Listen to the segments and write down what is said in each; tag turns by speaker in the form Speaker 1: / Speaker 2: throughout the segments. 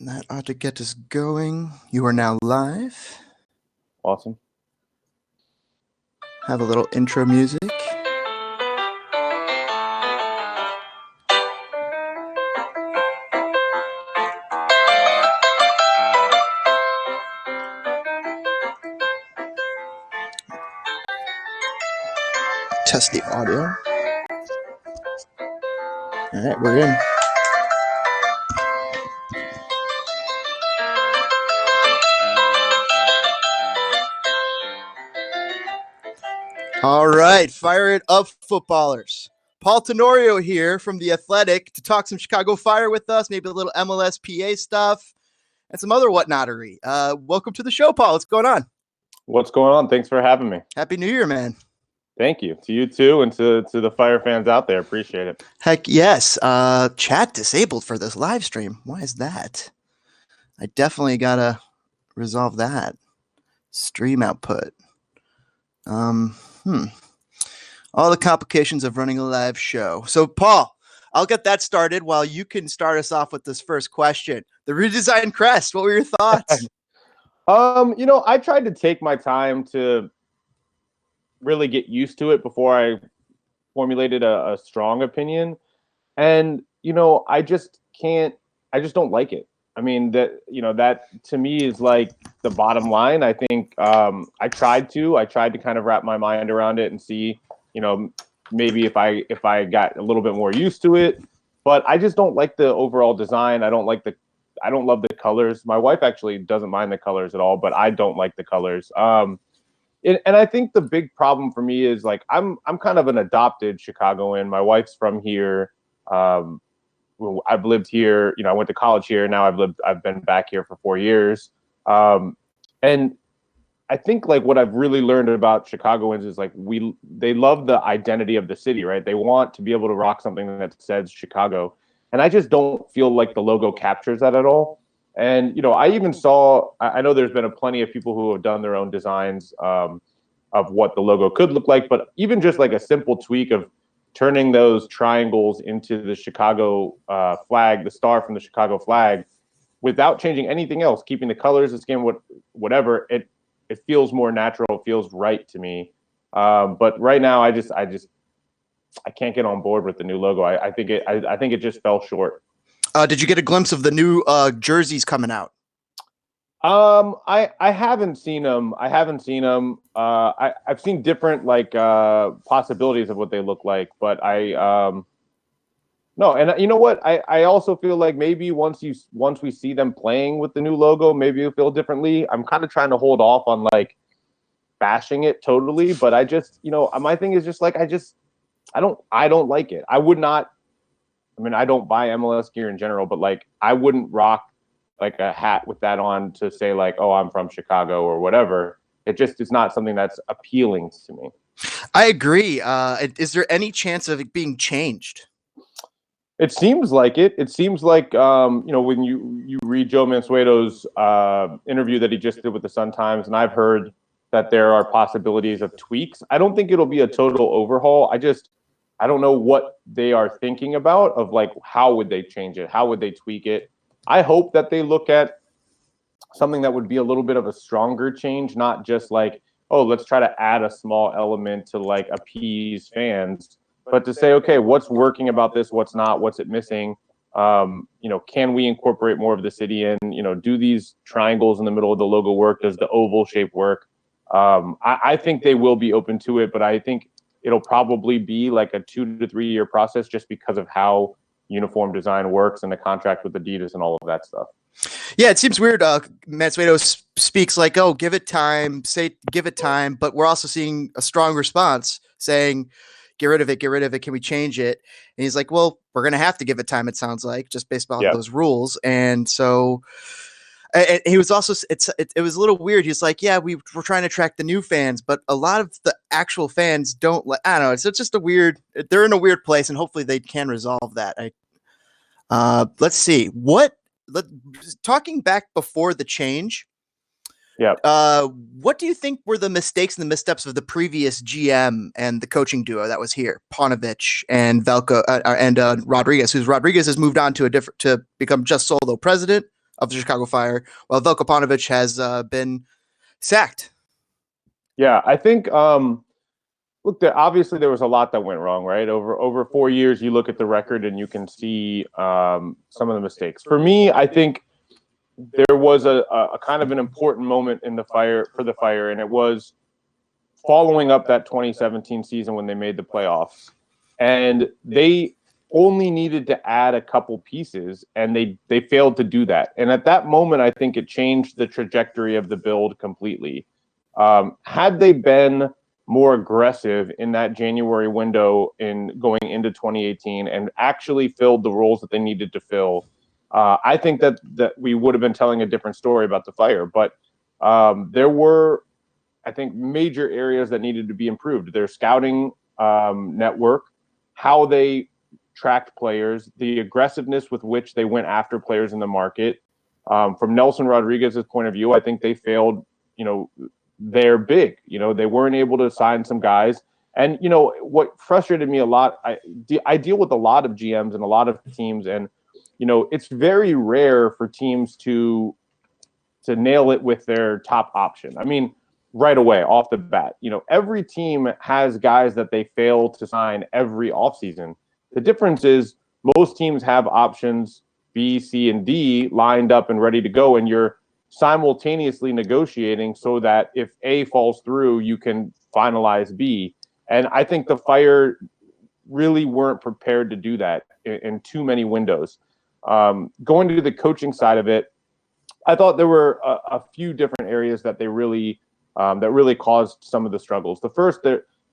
Speaker 1: That ought to get us going. You are now live.
Speaker 2: Awesome.
Speaker 1: Have a little intro music. Test the audio. All right, we're in. All right, fire it up, footballers. Paul Tenorio here from The Athletic to talk some Chicago Fire with us, maybe a little MLSPA stuff, and some other whatnottery. Welcome to the show, Paul. What's going on?
Speaker 2: What's going on? Thanks for having me.
Speaker 1: Happy New Year, man.
Speaker 2: Thank you. To you too, and to the Fire fans out there. Appreciate it.
Speaker 1: Heck yes. Chat disabled for this live stream. Why is that? I definitely got to resolve that. Stream output. All the complications of running a live show. So, Paul, I'll get that started while you can start us off with this first question. The redesigned crest, what were your thoughts?
Speaker 2: I tried to take my time to really get used to it before I formulated a strong opinion. And, I just don't like it. I mean, that to me is like the bottom line. I think I tried to kind of wrap my mind around it and see, maybe if I got a little bit more used to it, but I just don't like the overall design. I don't love the colors. My wife actually doesn't mind the colors at all, but I don't like the colors. And I think the big problem for me is like I'm kind of an adopted Chicagoan. My wife's from here. I've lived here. I went to college here. Now I've been back here for 4 years. And I think like what I've really learned about Chicagoans is like they love the identity of the city, right? They want to be able to rock something that says Chicago. And I just don't feel like the logo captures that at all. And, I even I know there's been plenty of people who have done their own designs of what the logo could look like, but even just like a simple tweak of turning those triangles into the Chicago flag, the star from the Chicago flag, without changing anything else, keeping the colors the same, whatever, it feels more natural, it feels right to me. But right now, I can't get on board with the new logo. I think it just fell short.
Speaker 1: Did you get a glimpse of the new jerseys coming out?
Speaker 2: I haven't seen them. I've seen different possibilities of what they look like, but no. And you know what? I also feel like maybe once we see them playing with the new logo, maybe you'll feel differently. I'm kind of trying to hold off on like bashing it totally, but I just, my thing is just like I don't like it. I would not. I mean, I don't buy MLS gear in general, but like I wouldn't rock like a hat with that on to say like, oh, I'm from Chicago or whatever. It just is not something that's appealing to me.
Speaker 1: I agree. Is there any chance of it being changed?
Speaker 2: It seems like it. It seems like when you read Joe Mansueto's interview that he just did with the Sun-Times, and I've heard that there are possibilities of tweaks. I don't think it'll be a total overhaul. I don't know what they are thinking about of like, how would they change it? How would they tweak it? I hope that they look at something that would be a little bit of a stronger change, not just like, oh, let's try to add a small element to like appease fans, but to say, okay, what's working about this? What's not? What's it missing? Can we incorporate more of the city in? Do these triangles in the middle of the logo work? Does the oval shape work? I think they will be open to it, but I think it'll probably be like a 2 to 3 year process just because of how uniform design works and the contract with Adidas and all of that stuff.
Speaker 1: Yeah, it seems weird. Mansueto speaks like, oh, give it time, but we're also seeing a strong response saying, get rid of it. Can we change it? And he's like, well, we're going to have to give it time, it sounds like, just based on those rules. And so and he was also, it was a little weird. He's like, yeah, we're trying to attract the new fans, but a lot of the actual fans don't. I don't know. It's just they're in a weird place, and hopefully they can resolve that. Let's see talking back before the change.
Speaker 2: Yeah.
Speaker 1: What do you think were the mistakes and the missteps of the previous GM and the coaching duo that was here, Paunovic and Velko and Rodriguez? Rodriguez has moved on to become just solo president. of the Chicago Fire, while Veljko Paunovic has been sacked.
Speaker 2: Yeah, I think look, obviously there was a lot that went wrong, right? Over 4 years, you look at the record and you can see some of the mistakes. For me, I think there was a kind of an important moment in the Fire, and it was following up that 2017 season when they made the playoffs, and they only needed to add a couple pieces, and they failed to do that. And at that moment, I think it changed the trajectory of the build completely. Had they been more aggressive in that January window in going into 2018 and actually filled the roles that they needed to fill, I think that we would have been telling a different story about the Fire. But there were, I think, major areas that needed to be improved. Their scouting network, how they tracked players, the aggressiveness with which they went after players in the market. From Nelson Rodriguez's point of view, I think they failed, they're big. They weren't able to sign some guys. And, what frustrated me a lot, I deal with a lot of GMs and a lot of teams, and, it's very rare for teams to nail it with their top option. I mean, right away, off the bat, every team has guys that they fail to sign every offseason. The difference is most teams have options B, C, and D lined up and ready to go, and you're simultaneously negotiating so that if A falls through, you can finalize B. And I think the Fire really weren't prepared to do that in too many windows. Going to the coaching side of it, I thought there were a few different areas that they really caused some of the struggles. The first,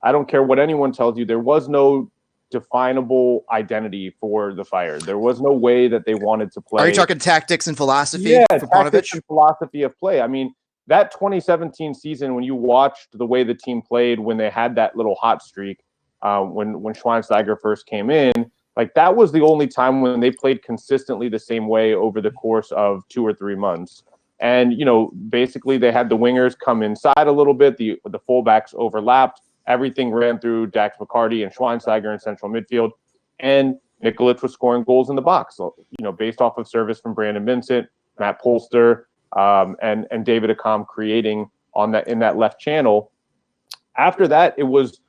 Speaker 2: I don't care what anyone tells you, there was no definable identity for the Fire. There was no way that they wanted to play.
Speaker 1: Are you talking tactics and philosophy?
Speaker 2: Yeah,
Speaker 1: for
Speaker 2: tactics
Speaker 1: Paunovic?
Speaker 2: and philosophy of play. I mean, that 2017 season, when you watched the way the team played when they had that little hot streak, when Schweinsteiger first came in, like that was the only time when they played consistently the same way over the course of 2 or 3 months. And, basically they had the wingers come inside a little bit, the fullbacks overlapped, everything ran through Dax McCarty and Schweinsteiger in central midfield, and Nikolic was scoring goals in the box, so, based off of service from Brandon Vincent, Matt Polster, and David Accam creating in that left channel. After that, it was,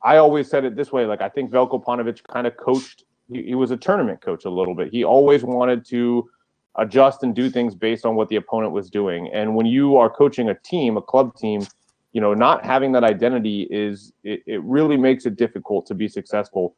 Speaker 2: I always said it this way, like I think Veljko Paunovic kind of coached, he was a tournament coach a little bit. He always wanted to adjust and do things based on what the opponent was doing. And when you are coaching a team, a club team, not having that identity it really makes it difficult to be successful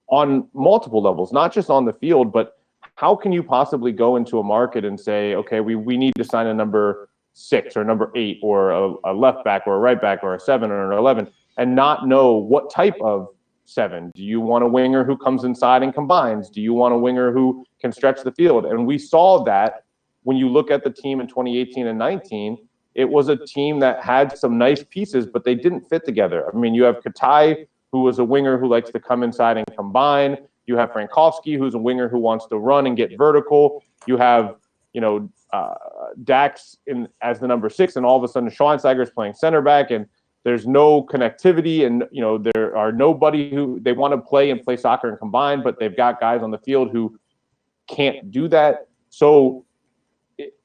Speaker 2: on multiple levels, not just on the field, but how can you possibly go into a market and say, okay, we need to sign a number 6 or number 8 or a left back or a right back or a 7 or an 11 and not know what type of 7? Do you want a winger who comes inside and combines? Do you want a winger who can stretch the field? And we saw that when you look at the team in 2018 and 19, it was a team that had some nice pieces, but they didn't fit together. I mean, you have Katai, who was a winger who likes to come inside and combine. You have Frankowski, who's a winger who wants to run and get vertical. You have, Dax as the number 6, and all of a sudden Schweinsteiger is playing center back, and there's no connectivity, and there are nobody who they want to play soccer and combine, but they've got guys on the field who can't do that. So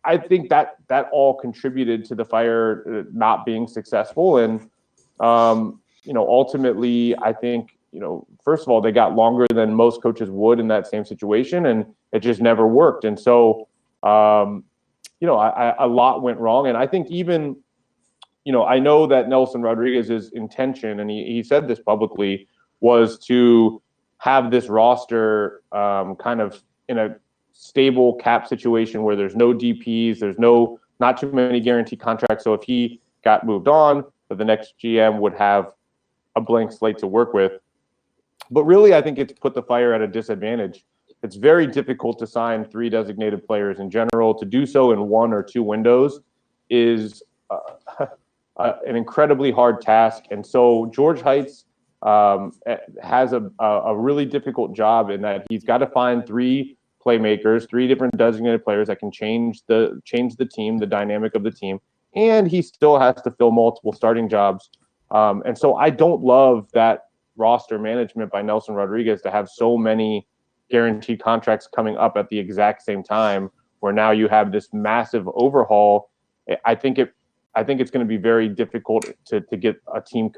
Speaker 2: I think that all contributed to the Fire not being successful, and ultimately I think first of all they got longer than most coaches would in that same situation, and it just never worked. And so a lot went wrong, and I think even. I know that Nelson Rodriguez's intention, and he said this publicly, was to have this roster kind of in a stable cap situation where there's no DPs, there's not too many guaranteed contracts. So if he got moved on, but the next GM would have a blank slate to work with. But really, I think it's put the Fire at a disadvantage. It's very difficult to sign 3 designated players in general. To do so in 1 or 2 windows is an incredibly hard task. And so George Heights has a really difficult job in that he's got to find 3 playmakers, 3 different designated players that can change the team, the dynamic of the team, and he still has to fill multiple starting jobs. And so I don't love that roster management by Nelson Rodriguez to have so many guaranteed contracts coming up at the exact same time where now you have this massive overhaul. I think it's going to be very difficult to get a team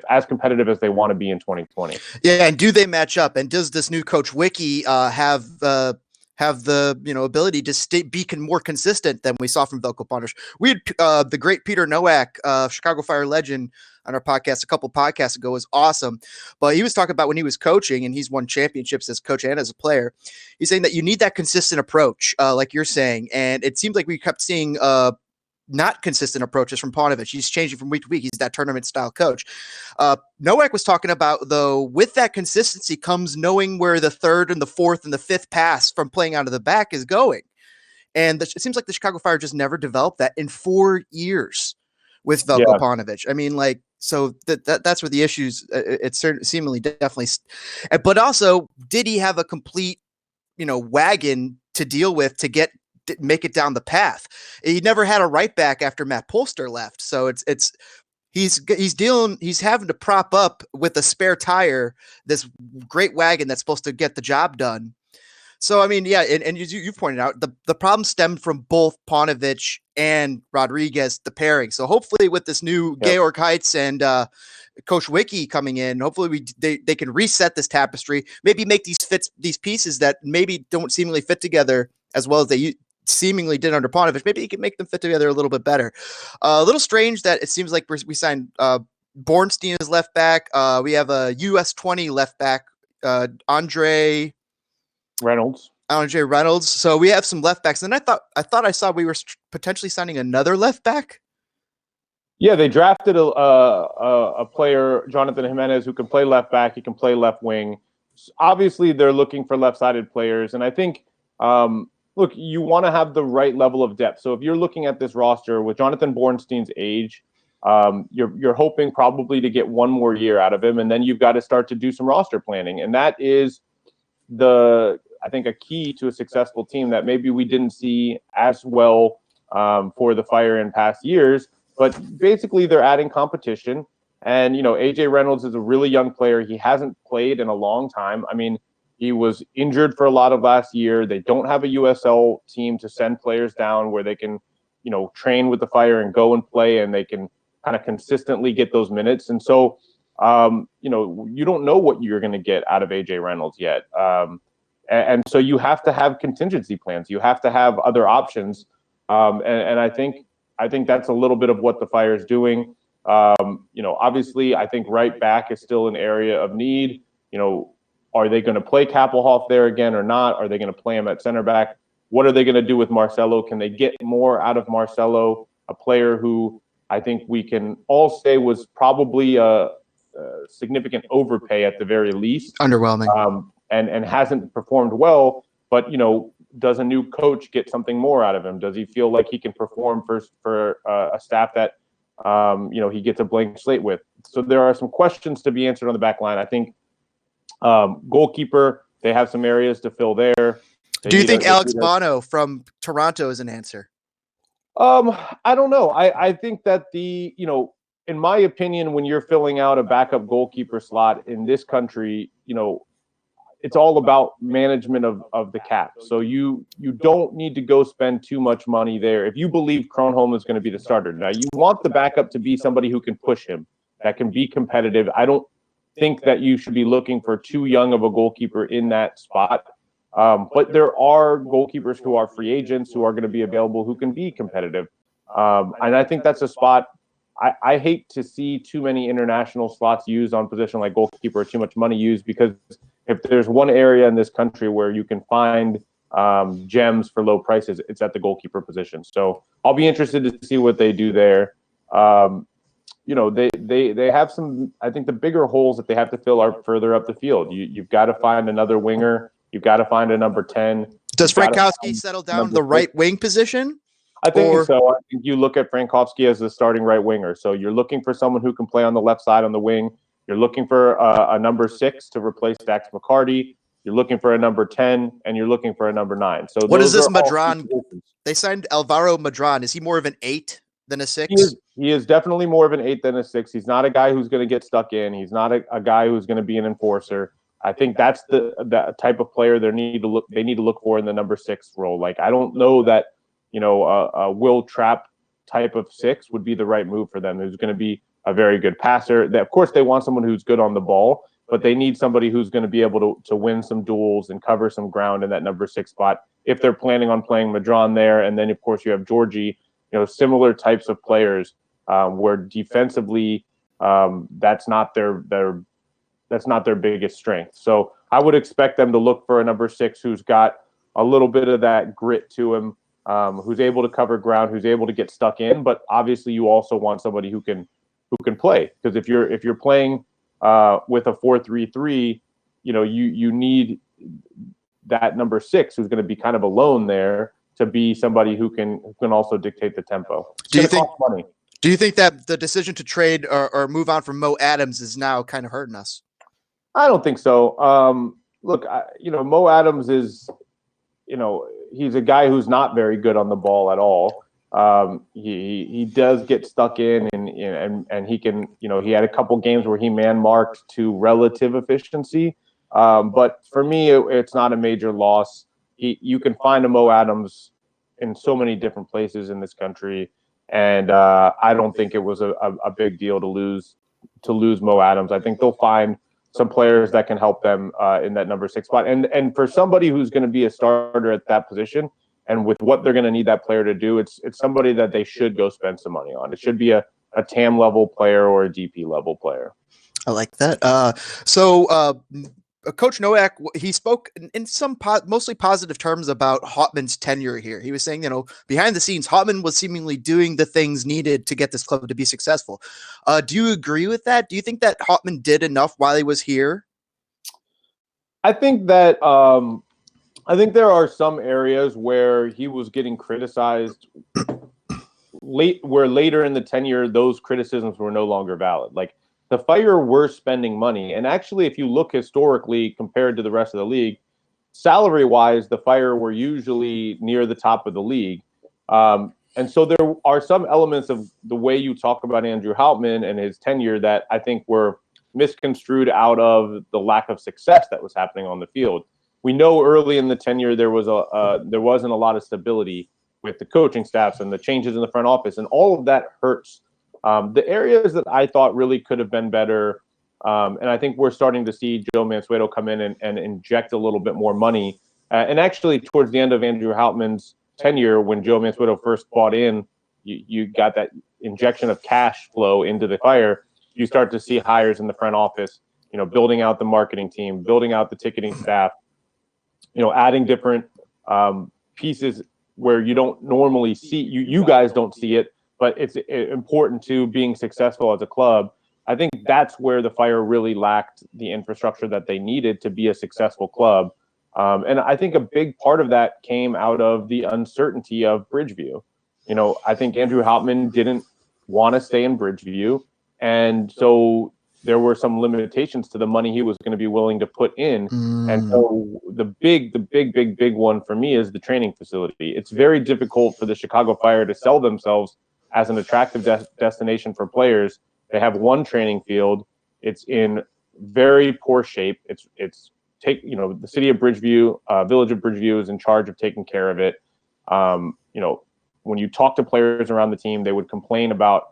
Speaker 2: as competitive as they want to be in 2020.
Speaker 1: Yeah, and do they match up? And does this new coach Wiki have the ability to be more consistent than we saw from Veljko Pondic? We had the great Peter Nowak, Chicago Fire legend, on our podcast a couple podcasts ago. Was awesome, but he was talking about when he was coaching, and he's won championships as coach and as a player. He's saying that you need that consistent approach, like you're saying, and it seems like we kept seeing not consistent approaches from Paunovic. He's changing from week to week. He's that tournament style coach. Nowak was talking about, though, with that consistency comes knowing where the third and the fourth and the fifth pass from playing out of the back is going. And it seems like the Chicago Fire just never developed that in 4 years with Veljko Paunovic. I mean, like, so that's where the issues, it's seemingly definitely, but also, did he have a complete, wagon to deal with to make it down the path? He never had a right back after Matt Polster left. So he's having to prop up with a spare tire this great wagon that's supposed to get the job done. So, I mean, yeah, and you've pointed out, the problem stemmed from both Paunovic and Rodriguez, the pairing. So hopefully with this new Georg Heitz and Coach Wiki coming in, hopefully they can reset this tapestry, maybe make these pieces that maybe don't seemingly fit together as well as they seemingly did under Paunovic. Maybe he can make them fit together a little bit better. A little strange that it seems like we signed Bornstein as left back. We have a US 20 left back, Andre Reynolds. So we have some left backs. And I thought I saw we were potentially signing another left back.
Speaker 2: Yeah, they drafted a player, Jonathan Jimenez, who can play left back. He can play left wing. Obviously, they're looking for left-sided players. And I think, look, you want to have the right level of depth. So if you're looking at this roster with Jonathan Bornstein's age, you're hoping probably to get one more year out of him. And then you've got to start to do some roster planning. And that is I think a key to a successful team that maybe we didn't see as well for the Fire in past years. But basically, they're adding competition. And, AJ Reynolds is a really young player. He hasn't played in a long time. I mean, he was injured for a lot of last year. They don't have a USL team to send players down where they can, train with the Fire and go and play, and they can kind of consistently get those minutes. And so, you don't know what you're going to get out of AJ Reynolds yet. And so you have to have contingency plans. You have to have other options. And I think that's a little bit of what the Fire is doing. Obviously, I think right back is still an area of need. Are they going to play Kappelhoff there again or not? Are they going to play him at center back? What are they going to do with Marcelo? Can they get more out of Marcelo, a player who I think we can all say was probably a significant overpay at the very least.
Speaker 1: Underwhelming.
Speaker 2: And hasn't performed well, but, does a new coach get something more out of him? Does he feel like he can perform for a staff that, he gets a blank slate with? So there are some questions to be answered on the back line. I think goalkeeper, they have some areas to fill there.
Speaker 1: Do you think Alex Bono from Toronto is an answer?
Speaker 2: I don't know. I think that in my opinion, when you're filling out a backup goalkeeper slot in this country, it's all about management of the cap. So you don't need to go spend too much money there. If you believe Kronholm is going to be the starter, now you want the backup to be somebody who can push him, that can be competitive. I don't think that you should be looking for too young of a goalkeeper in that spot. But there are goalkeepers who are free agents who are going to be available who can be competitive. And I think that's a spot. I hate to see too many international slots used on position like goalkeeper, or too much money used, because if there's one area in this country where you can find gems for low prices, it's at the goalkeeper position. So I'll be interested to see what they do there. They have some, I think the bigger holes that they have to fill are further up the field. You've got to find another winger. You've got to find a number 10.
Speaker 1: Does Frankowski settle down the right wing position?
Speaker 2: I think so. I think you look at Frankowski as the starting right winger. So you're looking for someone who can play on the left side on the wing. You're looking for a number 6 to replace Dax McCarty. You're looking for a number 10, and you're looking for a number 9. So
Speaker 1: what is this Madron? They signed Alvaro Madron. Is he more of an 8 than a 6?
Speaker 2: He is definitely more of an 8 than a 6. He's not a guy who's going to get stuck in. He's not a guy who's going to be an enforcer. I think that's that type of player they need to look for in the number 6 role. Like, I don't know that, a Will Trapp type of 6 would be the right move for them, who's going to be a very good passer. Of course, they want someone who's good on the ball, but they need somebody who's going to be able to win some duels and cover some ground in that number 6 spot if they're planning on playing Madron there. And then, of course, you have Georgie, similar types of players where defensively that's not their biggest strength. So I would expect them to look for a number 6 who's got a little bit of that grit to him, who's able to cover ground, who's able to get stuck in. But obviously, you also want somebody who can play, because if you're playing with a 4-3-3, you need that number 6 who's going to be kind of alone there to be somebody who can also dictate the tempo.
Speaker 1: Do you think that the decision to trade or move on from Mo Adams is now kind of hurting us?
Speaker 2: I don't think so. Look, Mo Adams is, he's a guy who's not very good on the ball at all. He does get stuck in, and he can, he had a couple games where he man marked to relative efficiency. But for me, it's not a major loss. You can find a Mo Adams in so many different places in this country, and I don't think it was a big deal to lose Mo Adams. I think they'll find some players that can help them in that number 6 spot. And for somebody who's going to be a starter at that position, and with what they're going to need that player to do, it's somebody that they should go spend some money on. It should be a TAM level player or a DP level player.
Speaker 1: I like that. So Coach Nowak, he spoke in some mostly positive terms about Hauptmann's tenure here. He was saying, behind the scenes, Hauptmann was seemingly doing the things needed to get this club to be successful. Do you agree with that? Do you think that Hauptmann did enough while he was here?
Speaker 2: I think that I think there are some areas where he was getting criticized where later in the tenure those criticisms were no longer valid. Like, the Fire were spending money, and actually, if you look historically compared to the rest of the league, salary-wise, the Fire were usually near the top of the league. And so there are some elements of the way you talk about Andrew Hauptmann and his tenure that I think were misconstrued out of the lack of success that was happening on the field. We know early in the tenure there wasn't a lot of stability with the coaching staffs and the changes in the front office, and all of that hurts. The areas that I thought really could have been better, and I think we're starting to see Joe Mansueto come in and inject a little bit more money. And actually, towards the end of Andrew Hauptmann's tenure, when Joe Mansueto first bought in, you got that injection of cash flow into the Fire. You start to see hires in the front office, building out the marketing team, building out the ticketing staff, adding different pieces where you don't normally see. You guys don't see it, but it's important to being successful as a club. I think that's where the Fire really lacked the infrastructure that they needed to be a successful club. And I think a big part of that came out of the uncertainty of Bridgeview. I think Andrew Hauptmann didn't want to stay in Bridgeview, and so there were some limitations to the money he was going to be willing to put in. And so the big one for me is the training facility. It's very difficult for the Chicago Fire to sell themselves as an attractive destination for players. They have one training field. It's in very poor shape. The city of Bridgeview, village of Bridgeview is in charge of taking care of it. When you talk to players around the team, they would complain about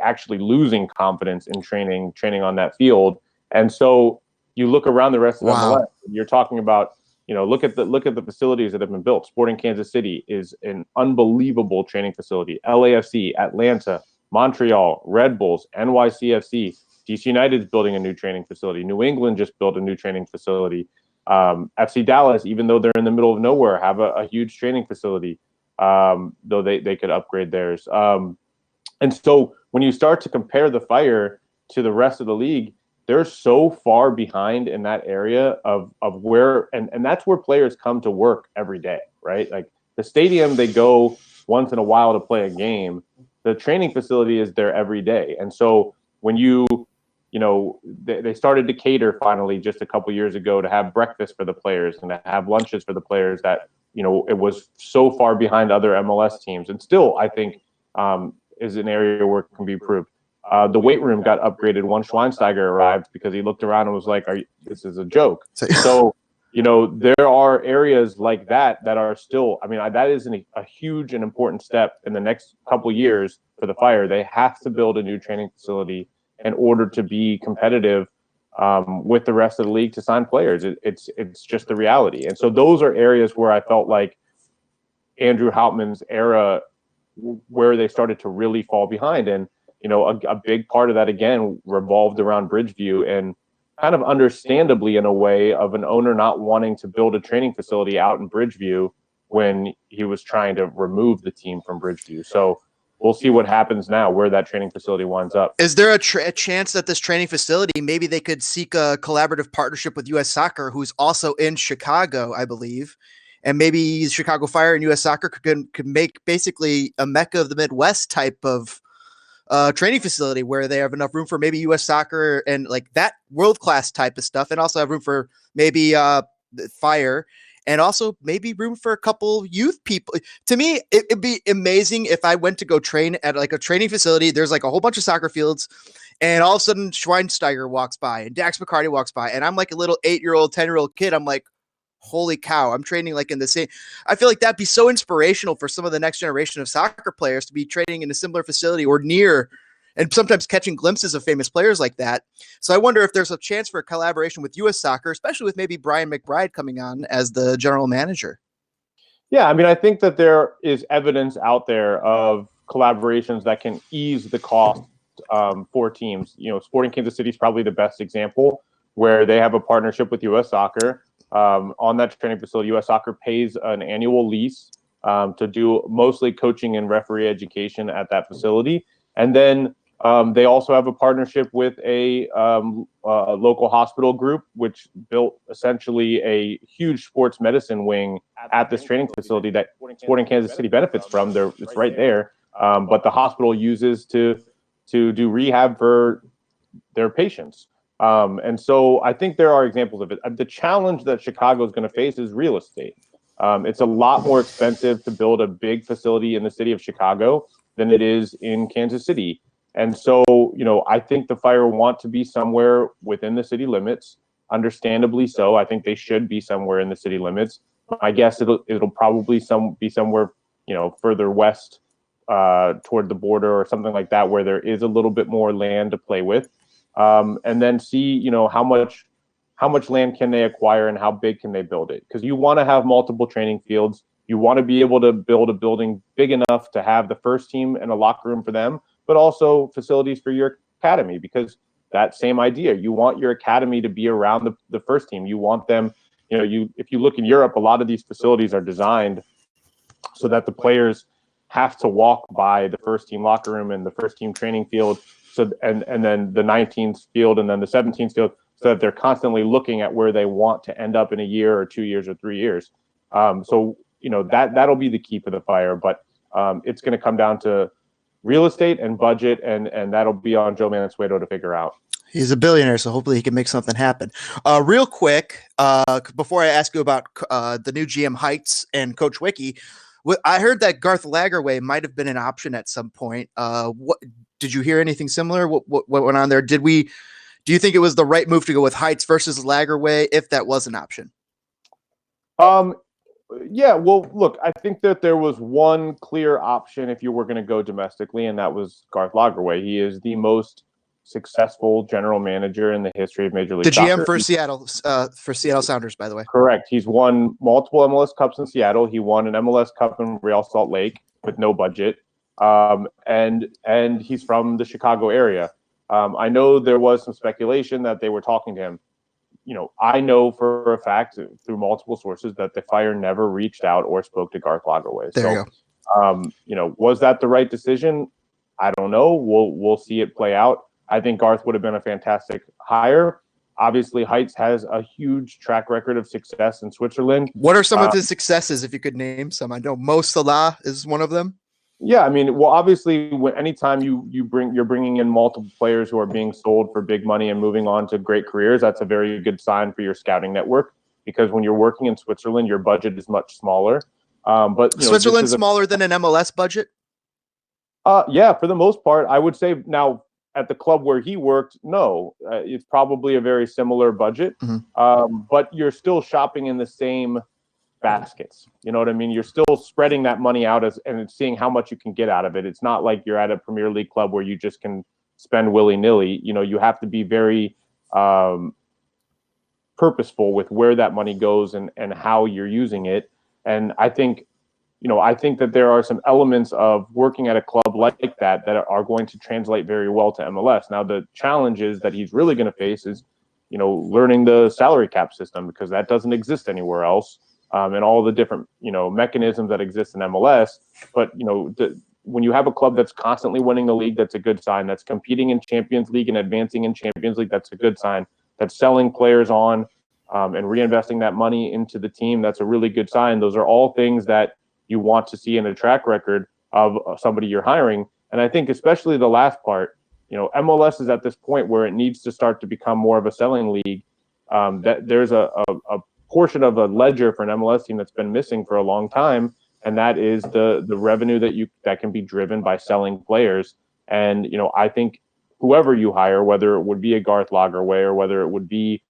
Speaker 2: actually losing confidence in training on that field. And so you look around the rest of MLS, you're talking about, look at the facilities that have been built. Sporting Kansas City is an unbelievable training facility. LAFC, Atlanta, Montreal, Red Bulls, NYCFC, DC United is building a new training facility. New England just built a new training facility. FC Dallas, even though they're in the middle of nowhere, have a huge training facility, though they could upgrade theirs. And so when you start to compare the Fire to the rest of the league, they're so far behind in that area of where, and that's where players come to work every day, right? Like, the stadium, they go once in a while to play a game. The training facility is there every day. And so when they started to cater finally just a couple years ago to have breakfast for the players and to have lunches for the players that, it was so far behind other MLS teams. And still, I think, is an area where it can be improved. the weight room got upgraded once Schweinsteiger arrived because he looked around and was like, this is a joke. So, there are areas like that are still, that is a huge and important step in the next couple years for the Fire. They have to build a new training facility in order to be competitive with the rest of the league to sign players. It's just the reality. And so those are areas where I felt like Andrew Hauptmann's era, where they started to really fall behind. And, a big part of that, again, revolved around Bridgeview, and kind of understandably in a way of an owner not wanting to build a training facility out in Bridgeview when he was trying to remove the team from Bridgeview. So we'll see what happens now, where that training facility winds up.
Speaker 1: Is there a chance that this training facility, maybe they could seek a collaborative partnership with U.S. Soccer, who's also in Chicago, I believe, and maybe Chicago Fire and U.S. Soccer could make basically a Mecca of the Midwest type of training facility where they have enough room for maybe U.S. Soccer and like that world-class type of stuff, and also have room for maybe Fire, and also maybe room for a couple youth people. To me, it'd be amazing if I went to go train at like a training facility. There's like a whole bunch of soccer fields, and all of a sudden Schweinsteiger walks by and Dax McCarty walks by, and I'm like a little 8-year-old, 10-year-old kid. I'm like, holy cow, I'm training like in the same. I feel like that'd be so inspirational for some of the next generation of soccer players to be training in a similar facility or near, and sometimes catching glimpses of famous players like that. So I wonder if there's a chance for a collaboration with U.S. Soccer, especially with maybe Brian McBride coming on as the general manager.
Speaker 2: Yeah, I think that there is evidence out there of collaborations that can ease the cost for teams. Sporting Kansas City is probably the best example, where they have a partnership with U.S. Soccer. On that training facility, U.S. Soccer pays an annual lease to do mostly coaching and referee education at that facility. And then they also have a partnership with a local hospital group, which built essentially a huge sports medicine wing at this training facility that Sporting Kansas City benefits from. It's right there, but the hospital uses to do rehab for their patients. And so I think there are examples of it. The challenge that Chicago is going to face is real estate. It's a lot more expensive to build a big facility in the city of Chicago than it is in Kansas City. And so, I think the Fire want to be somewhere within the city limits, understandably so. I think they should be somewhere in the city limits. I guess it'll probably be somewhere, further west toward the border or something like that, where there is a little bit more land to play with. And then see, how much land can they acquire and how big can they build it? Because you want to have multiple training fields. You want to be able to build a building big enough to have the first team and a locker room for them, but also facilities for your academy, because that same idea, you want your academy to be around the first team. You want them, if you look in Europe, a lot of these facilities are designed so that the players have to walk by the first team locker room and the first team training field. So, and then the 19th field and then the 17th field, so that they're constantly looking at where they want to end up in a year or 2 years or 3 years. So, that'll be the key for the Fire, but it's going to come down to real estate and budget, and that'll be on Joe Mansueto to figure out.
Speaker 1: He's a billionaire, so hopefully he can make something happen. Real quick, before I ask you about the new GM Heights and Coach Wiki, I heard that Garth Lagerwey might have been an option at some point. What did you hear anything similar? What went on there? Do you think it was the right move to go with Heights versus Lagerwey if that was an option?
Speaker 2: Yeah, well, look, I think that there was one clear option if you were going to go domestically, and that was Garth Lagerwey. He is the most successful general manager in the history of Major League Soccer.
Speaker 1: The GM for Seattle Sounders, by the way.
Speaker 2: Correct. He's won multiple MLS Cups in Seattle. He won an MLS Cup in Real Salt Lake with no budget, and he's from the Chicago area. I know there was some speculation that they were talking to him. I know for a fact through multiple sources that the Fire never reached out or spoke to Garth Lagerwey.
Speaker 1: There you
Speaker 2: go. Was that the right decision? I don't know. We'll see it play out. I think Garth would have been a fantastic hire. Obviously, Heights has a huge track record of success in Switzerland.
Speaker 1: What are some of his successes, if you could name some? I know Mo Salah is one of them.
Speaker 2: Yeah, obviously, anytime you're bringing in multiple players who are being sold for big money and moving on to great careers, that's a very good sign for your scouting network, because when you're working in Switzerland, your budget is much smaller. But
Speaker 1: Switzerland's smaller than an MLS budget?
Speaker 2: Yeah, for the most part, I would say. Now, at the club where he worked, no, it's probably a very similar budget, but you're still shopping in the same baskets. You know what I mean? You're still spreading that money out and seeing how much you can get out of it. It's not like you're at a Premier League club where you just can spend willy-nilly. You know, you have to be very purposeful with where that money goes and how you're using it. And I think that there are some elements of working at a club like that are going to translate very well to MLS. Now, the challenges that he's really going to face is, learning the salary cap system, because that doesn't exist anywhere else, and all the different, mechanisms that exist in MLS. But, when you have a club that's constantly winning the league, that's a good sign. That's competing in Champions League and advancing in Champions League, that's a good sign. That's selling players on and reinvesting that money into the team, that's a really good sign. Those are all things that you want to see in a track record of somebody you're hiring. And I think especially the last part, MLS is at this point where it needs to start to become more of a selling league. That there's a portion of a ledger for an MLS team that's been missing for a long time, and that is the revenue that can be driven by selling players. And I think whoever you hire, whether it would be a Garth Lagerwey or whether it would be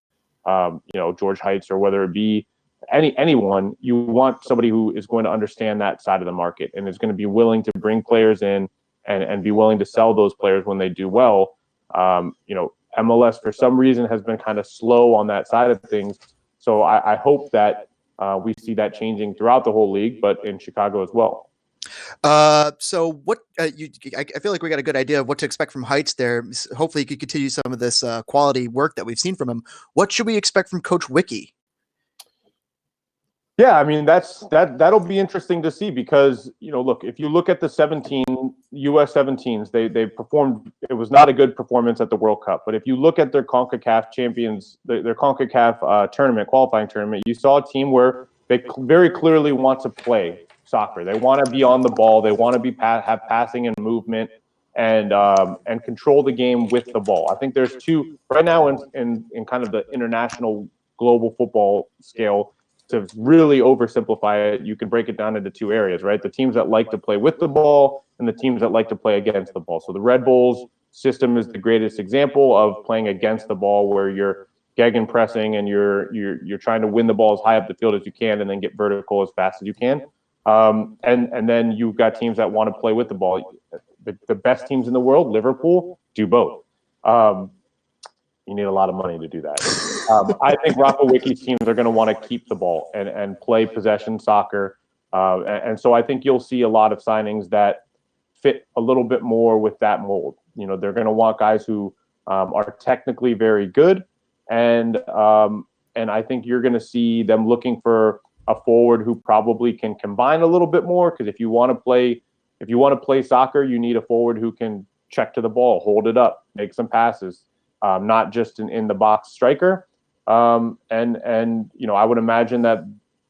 Speaker 2: George Heitz or whether it be anyone, you want somebody who is going to understand that side of the market and is going to be willing to bring players in and be willing to sell those players when they do well. MLS for some reason has been kind of slow on that side of things. So I hope that we see that changing throughout the whole league, but in Chicago as well.
Speaker 1: So what I feel like we got a good idea of what to expect from Heights there. Hopefully he could continue some of this quality work that we've seen from him. What should we expect from Coach Wiki?
Speaker 2: Yeah, I mean, that'll be interesting to see because, look, if you look at the US 17s, they performed. It was not a good performance at the World Cup. But if you look at their CONCACAF champions, their CONCACAF qualifying tournament, you saw a team where they very clearly want to play soccer. They want to be on the ball. They want to have passing and movement and control the game with the ball. I think there's two right now in kind of the international global football scale. To really oversimplify it, you can break it down into two areas, right? The teams that like to play with the ball and the teams that like to play against the ball. So the Red Bulls system is the greatest example of playing against the ball, where you're gegenpressing and you're trying to win the ball as high up the field as you can and then get vertical as fast as you can. And then you've got teams that want to play with the ball. The best teams in the world, Liverpool, do both. You need a lot of money to do that. I think Rafa Wiki's teams are going to want to keep the ball and play possession soccer. And so I think you'll see a lot of signings that fit a little bit more with that mold. They're going to want guys who are technically very good. And I think you're going to see them looking for a forward who probably can combine a little bit more. Because if you want to play soccer, you need a forward who can check to the ball, hold it up, make some passes. Not just in the box striker. And I would imagine that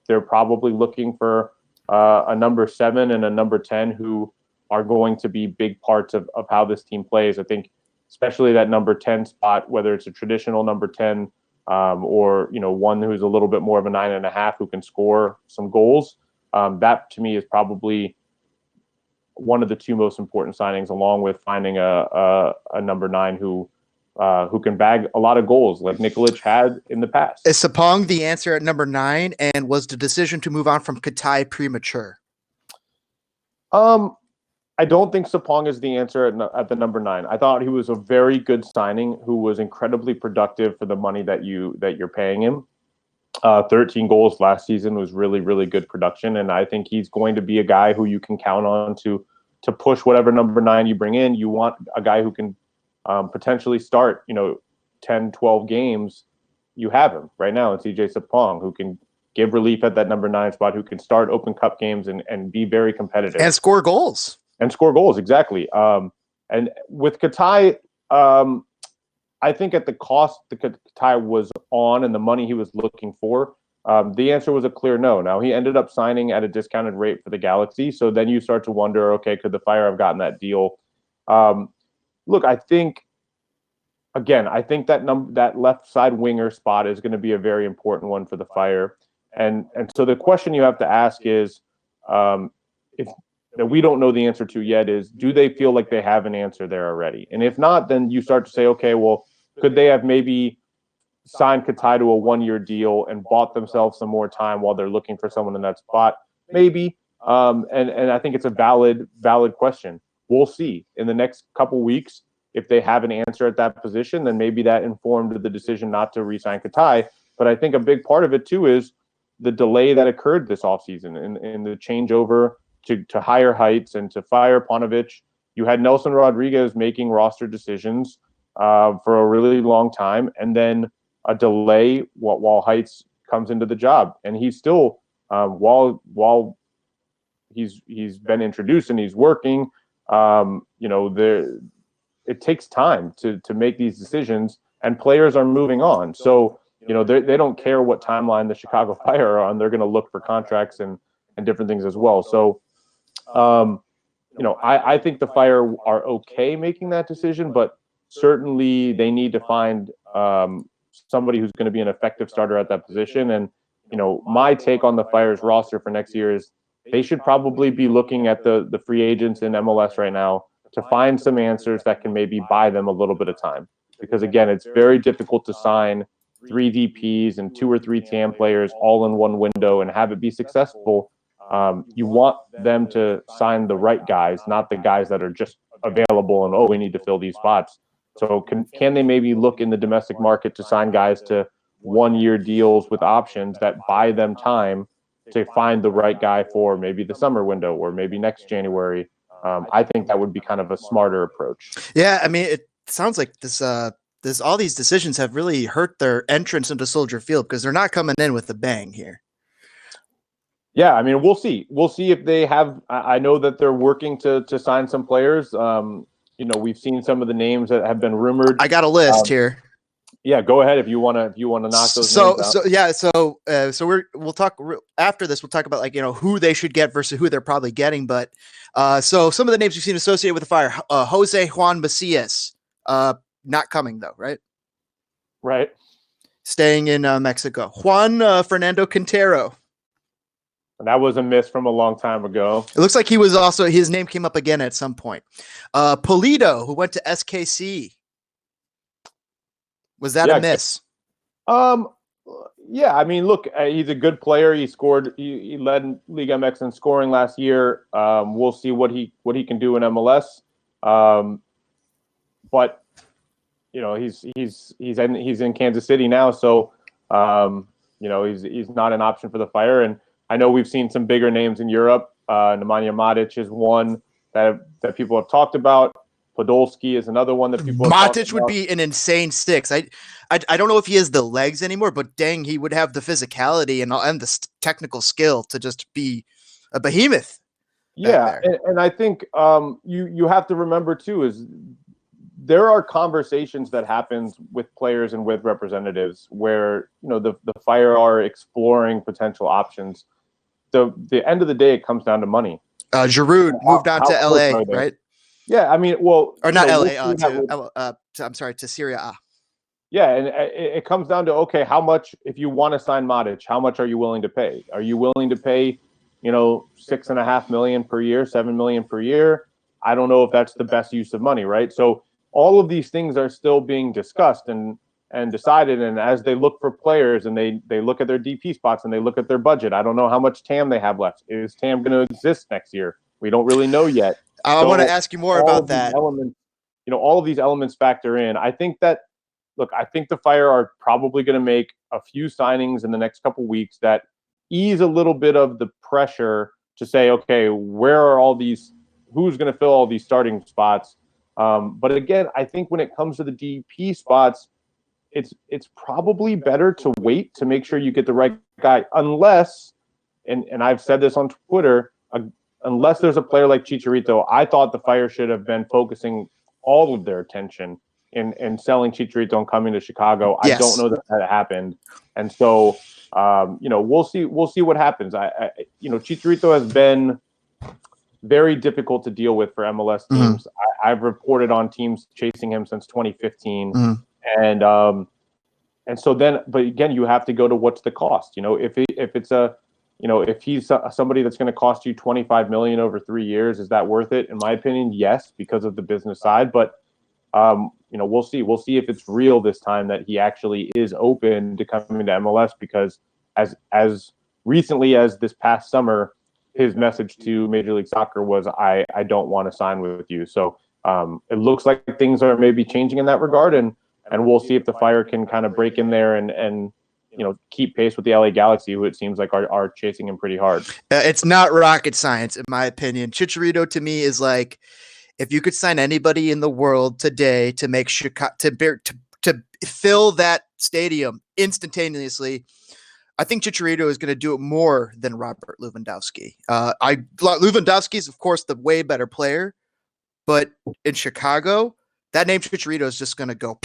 Speaker 2: they're probably looking for a number 7 and a number 10 who are going to be big parts of how this team plays. I think especially that number 10 spot, whether it's a traditional number 10 or one who's a little bit more of a 9.5 who can score some goals. That to me is probably one of the two most important signings, along with finding a number 9 who can bag a lot of goals like Nikolic had in the past.
Speaker 1: Is Sapong the answer at number 9, and was the decision to move on from Katai premature?
Speaker 2: I don't think Sapong is the answer at the number 9. I thought he was a very good signing who was incredibly productive for the money that you're paying him. 13 goals last season was really, really good production, and I think he's going to be a guy who you can count on to push whatever number 9 you bring in. You want a guy who can potentially start, 10, 12 games. You have him right now in CJ Sapong, who can give relief at that number 9 spot, who can start Open Cup games and be very competitive.
Speaker 1: And score goals.
Speaker 2: Exactly. And with Katai, I think at the cost that Katai was on and the money he was looking for, the answer was a clear no. Now, he ended up signing at a discounted rate for the Galaxy, so then you start to wonder, okay, could the Fire have gotten that deal? Look, I think that left side winger spot is going to be a very important one for the Fire. And so the question you have to ask is, if we don't know the answer to yet is, do they feel like they have an answer there already? And if not, then you start to say, okay, well, could they have maybe signed Katai to a 1-year deal and bought themselves some more time while they're looking for someone in that spot? Maybe. And I think it's a valid question. We'll see in the next couple weeks if they have an answer at that position. Then maybe that informed the decision not to re-sign Katai. But I think a big part of it too is the delay that occurred this offseason and the changeover to higher heights and to fire Paunovic. You had Nelson Rodriguez making roster decisions for a really long time, and then a delay while Heights comes into the job, and he's still while he's been introduced and he's working. It takes time to make these decisions, and players are moving on. So they don't care what timeline the Chicago Fire are on. They're going to look for contracts and different things as well. So I think the Fire are okay making that decision, but certainly they need to find somebody who's going to be an effective starter at that position. And my take on the Fire's roster for next year is they should probably be looking at the free agents in MLS right now to find some answers that can maybe buy them a little bit of time. Because again, it's very difficult to sign 3 DPs and 2 or 3 TAM players all in one window and have it be successful. You want them to sign the right guys, not the guys that are just available and, we need to fill these spots. So can they maybe look in the domestic market to sign guys to 1-year deals with options that buy them time to find the right guy for maybe the summer window or maybe next January? I think that would be kind of a smarter approach.
Speaker 1: Yeah, I mean, it sounds like this all these decisions have really hurt their entrance into Soldier Field because they're not coming in with a bang here.
Speaker 2: Yeah, I mean, we'll see. We'll see if they have. I know that they're working to sign some players. We've seen some of the names that have been rumored.
Speaker 1: I got a list here.
Speaker 2: Yeah, go ahead if you want to knock those names out.
Speaker 1: So we'll talk after this. We'll talk about who they should get versus who they're probably getting. But so some of the names you've seen associated with the Fire: Jose Juan Macias, not coming though, right?
Speaker 2: Right.
Speaker 1: Staying in Mexico. Juan Fernando Quintero.
Speaker 2: That was a miss from a long time ago.
Speaker 1: It looks like his name came up again at some point. Pulido, who went to SKC. Was that a miss?
Speaker 2: Yeah. I mean, look, he's a good player. He scored. He led Liga MX in scoring last year. We'll see what he can do in MLS. But he's in Kansas City now, so he's not an option for the Fire. And I know we've seen some bigger names in Europe. Nemanja Matic is one that people have talked about. Podolski is another one that people.
Speaker 1: Matic would be an insane six. I don't know if he has the legs anymore, but dang, he would have the physicality and the technical skill to just be a behemoth.
Speaker 2: Yeah, and I think you have to remember too is there are conversations that happen with players and with representatives where the Fire are exploring potential options. The end of the day, it comes down to money.
Speaker 1: Giroud moved on to LA, right?
Speaker 2: Yeah, I mean, well,
Speaker 1: or not LA. I'm sorry, to Syria.
Speaker 2: Yeah, and it comes down to, okay, how much, if you want to sign Matic, how much are you willing to pay? Are you willing to pay, $6.5 million per year, $7 million per year? I don't know if that's the best use of money, right? So all of these things are still being discussed and decided. And as they look for players and they look at their DP spots and they look at their budget, I don't know how much TAM they have left. Is TAM going to exist next year? We don't really know yet.
Speaker 1: I want to ask you more about that.
Speaker 2: Elements, all of these elements factor in. I think the Fire are probably going to make a few signings in the next couple weeks that ease a little bit of the pressure to say, okay, where are all these? Who's going to fill all these starting spots? But again, I think when it comes to the DP spots, it's probably better to wait to make sure you get the right guy, unless, and I've said this on Twitter, unless there's a player like Chicharito. I thought the Fire should have been focusing all of their attention in selling Chicharito and coming to Chicago. Yes. I don't know that happened, and so we'll see what happens. Chicharito has been very difficult to deal with for MLS teams. Mm-hmm. I've reported on teams chasing him since 2015, mm-hmm. And so then, but again, you have to go to what's the cost. If it's a if he's somebody that's going to cost you 25 million over 3 years, is that worth it? In my opinion, yes, because of the business side. But we'll see. We'll see if it's real this time that he actually is open to coming to MLS, because as recently as this past summer, his message to Major League Soccer was, I don't want to sign with you. So it looks like things are maybe changing in that regard, and we'll see if the Fire can kind of break in there and keep pace with the LA Galaxy, who it seems like are chasing him pretty hard.
Speaker 1: It's not rocket science, in my opinion. Chicharito to me is like, if you could sign anybody in the world today to make Chicago to fill that stadium instantaneously, I think Chicharito is going to do it more than Robert Lewandowski. Lewandowski is, of course, the way better player, but in Chicago, that name Chicharito is just going to go.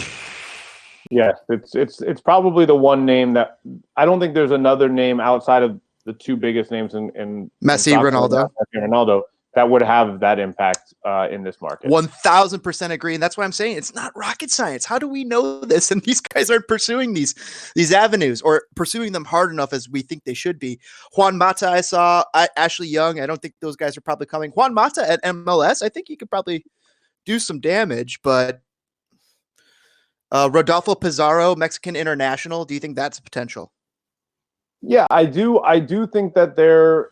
Speaker 2: Yes, it's probably the one name that I don't think there's another name outside of the two biggest names in
Speaker 1: Messi,
Speaker 2: Ronaldo, that would have that impact in this market.
Speaker 1: 1,000% agree, and that's why I'm saying it's not rocket science. How do we know this? And these guys aren't pursuing these avenues, or pursuing them hard enough as we think they should be. Juan Mata, I saw. Ashley Young, I don't think those guys are probably coming. Juan Mata at MLS, I think he could probably do some damage, but Rodolfo Pizarro, Mexican international, do you think that's a potential?
Speaker 2: Yeah, I do. I do think that there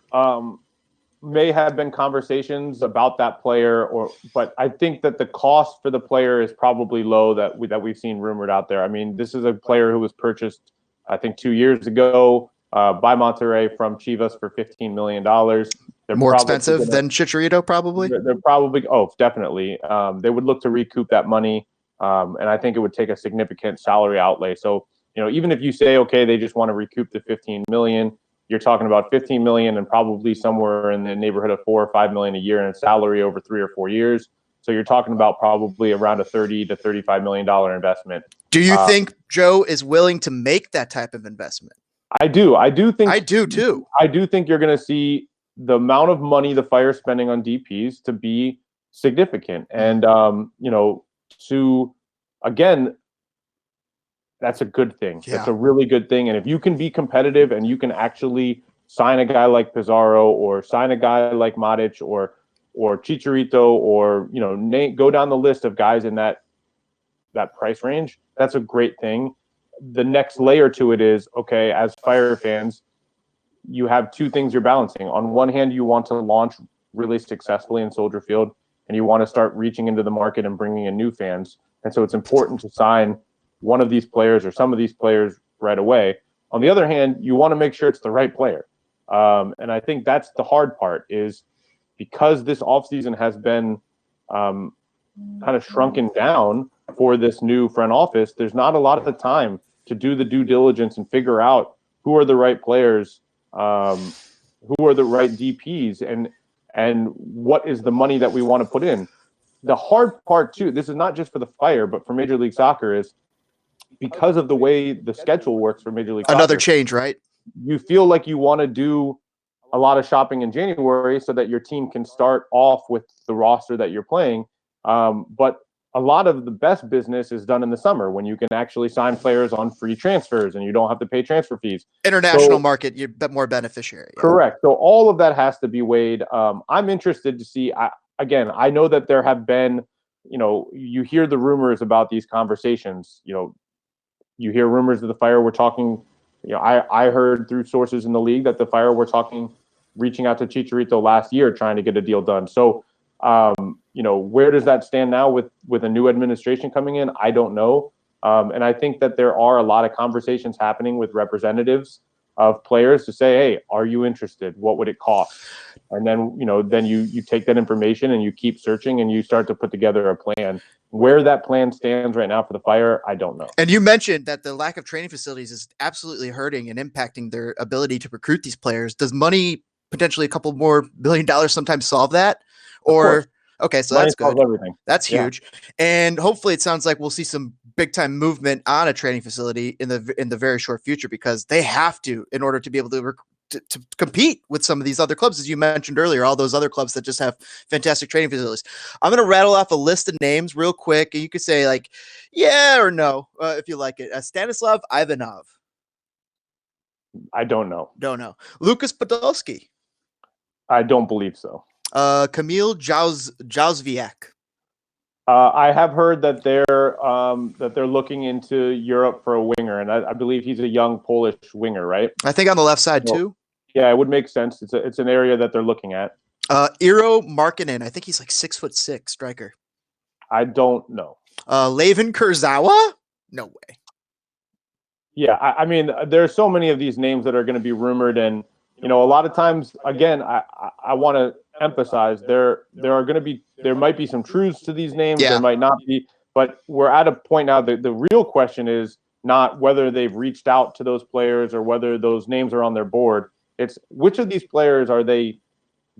Speaker 2: may have been conversations about that player, but I think that the cost for the player is probably low that we've seen rumored out there. I mean, this is a player who was purchased, I think, 2 years ago by Monterrey from Chivas for $15 million. They're
Speaker 1: more expensive than Chicharito, probably?
Speaker 2: They're probably, definitely. They would look to recoup that money, and I think it would take a significant salary outlay. So, even if you say, okay, they just want to recoup the $15 million, you're talking about $15 million and probably somewhere in the neighborhood of $4 or $5 million a year in salary over 3 or 4 years. So you're talking about probably around a $30 to $35 million investment.
Speaker 1: Do you think Joe is willing to make that type of investment?
Speaker 2: I do. I do
Speaker 1: too.
Speaker 2: I do think you're going to see the amount of money the Fire spending on DPs to be significant. And, again, that's a good thing. Yeah. That's a really good thing. And if you can be competitive and you can actually sign a guy like Pizarro, or sign a guy like Matic, or Chicharito, or go down the list of guys in that price range, that's a great thing. The next layer to it is, okay, as Fire fans, you have two things you're balancing. On one hand, you want to launch really successfully in Soldier Field, and you want to start reaching into the market and bringing in new fans. And so it's important to sign one of these players or some of these players right away. On the other hand, you want to make sure it's the right player. And I think that's the hard part, is because this offseason has been kind of shrunken down for this new front office, there's not a lot of the time to do the due diligence and figure out who are the right players, who are the right DPs, and what is the money that we want to put in. The hard part, too, this is not just for the Fire, but for Major League Soccer, is because of the way the schedule works for Major League Soccer.
Speaker 1: Another change, right?
Speaker 2: You feel like you want to do a lot of shopping in January so that your team can start off with the roster that you're playing. But a lot of the best business is done in the summer, when you can actually sign players on free transfers and you don't have to pay transfer fees.
Speaker 1: International market, you're more beneficiary. Yeah.
Speaker 2: Correct. So all of that has to be weighed. I'm interested to see. I know that there have been, you hear the rumors about these conversations. You hear rumors that the Fire were talking. I heard through sources in the league that the Fire were talking, reaching out to Chicharito last year, trying to get a deal done. So, where does that stand now with a new administration coming in? I don't know. And I think that there are a lot of conversations happening with representatives of players to say, hey, are you interested? What would it cost? And then, then you take that information and you keep searching and you start to put together a plan. Where that plan stands right now for the Fire, I don't know.
Speaker 1: And you mentioned that the lack of training facilities is absolutely hurting and impacting their ability to recruit these players. Does money, potentially a couple more $1 billion, sometimes solve that? Or, okay, so that's good.
Speaker 2: Everything.
Speaker 1: That's huge. And hopefully it sounds like we'll see some big time movement on a training facility in the very short future, because they have to, in order to be able to compete with some of these other clubs, as you mentioned earlier, all those other clubs that just have fantastic training facilities. I'm going to rattle off a list of names real quick, and you could say like, yeah or no, if you like it. Stanislav Ivanov.
Speaker 2: I don't know.
Speaker 1: Don't know. Lucas Podolski.
Speaker 2: I don't believe so.
Speaker 1: Kamil Jauzviak.
Speaker 2: I have heard that they're looking into Europe for a winger, and I believe he's a young Polish winger, right?
Speaker 1: I think on the left side
Speaker 2: Well,
Speaker 1: too.
Speaker 2: Yeah, it would make sense. It's an area that they're looking at.
Speaker 1: Eero Markkinen. I think he's like 6'6" striker.
Speaker 2: I don't know.
Speaker 1: Levin Kurzawa. No way.
Speaker 2: Yeah, I mean, there's so many of these names that are going to be rumored, and a lot of times, again, I want to emphasize there might be some truths to these names, there might not be, but we're at a point now that the real question is not whether they've reached out to those players or whether those names are on their board. It's which of these players are they